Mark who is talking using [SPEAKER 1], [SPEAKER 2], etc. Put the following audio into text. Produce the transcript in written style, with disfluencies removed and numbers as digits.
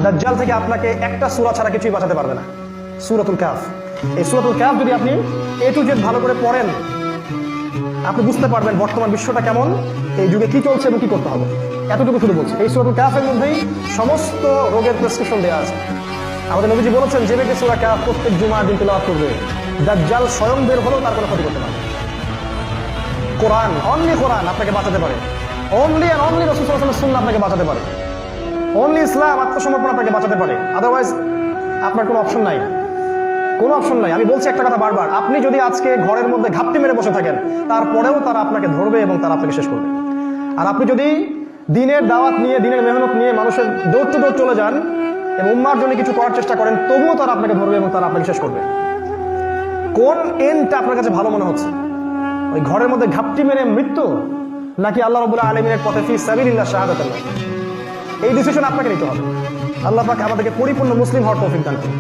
[SPEAKER 1] দাজ্জাল থেকে আপনাকে একটা সূরা ছাড়া কিছুই বাঁচাতে পারবে না, সূরাতুল কাহফ। এই সূরাতুল কাহফ যদি আপনি A to Z ভালো করে পড়েন, আপনি বুঝতে পারবেন বর্তমান বিশ্বটা কেমন, এই যুগে কি চলছে এবং কি করতে হবে। এতটুকু শুধু বলছি, এই সূরাতুল কাহফের মধ্যেই সমস্ত রোগের প্রেসক্রিপশন দেওয়া আছে। আমাদের নবীজি বলেছেন, যে ব্যক্তি সূরা কাহফ প্রত্যেক জুমার দিন তেলাওয়াত করবে, দাজ্জাল স্বয়ং বের হলেও তার কোনো ক্ষতি করতে পারবে। কোরআন, অনলি কোরআন আপনাকে বাঁচাতে পারে, অনলি অ্যান্ড অনলি রাসূল সাল্লাল্লাহু আলাইহি ওয়াসাল্লামের সুন্নাহ আপনাকে বাঁচাতে পারে, অনলি ইসলাম, আত্মসমর্পণ আপনাকে বাঁচাতে পারে। আদারওয়াইজ আপনার কোনো অপশন নাই, কোনো অপশন নাই। আমি বলছি একটা কথা বারবার, আপনি যদি আজকে ঘরের মধ্যে ঘাপটি মেরে বসে থাকেন, তারপরেও তারা আপনাকে ধরবে এবং তারা আপনাকে শেষ করবে। আর আপনি যদি দিনের দাওয়াত নিয়ে, দিনের মেহনত নিয়ে মানুষের ডোর টু ডোর চলে যান এবং উম্মার জন্য কিছু করার চেষ্টা করেন, তবুও তারা আপনাকে ধরবে এবং তারা আপনাকে শেষ করবে। কোন এন্ডটা আপনার কাছে ভালো মনে হচ্ছে? ওই ঘরের মধ্যে ঘাপটি মেরে মৃত্যু, নাকি আল্লাহ রাব্বুল আলামিনের পথে ফি সাবিলিল্লাহ শাহাদাতুল্লাহ? এই ডিসিশন আপনাকে নিতে হবে। আল্লাহ পাক আমাদেরকে পরিপূর্ণ মুসলিম হওয়ার তৌফিক দান করুন।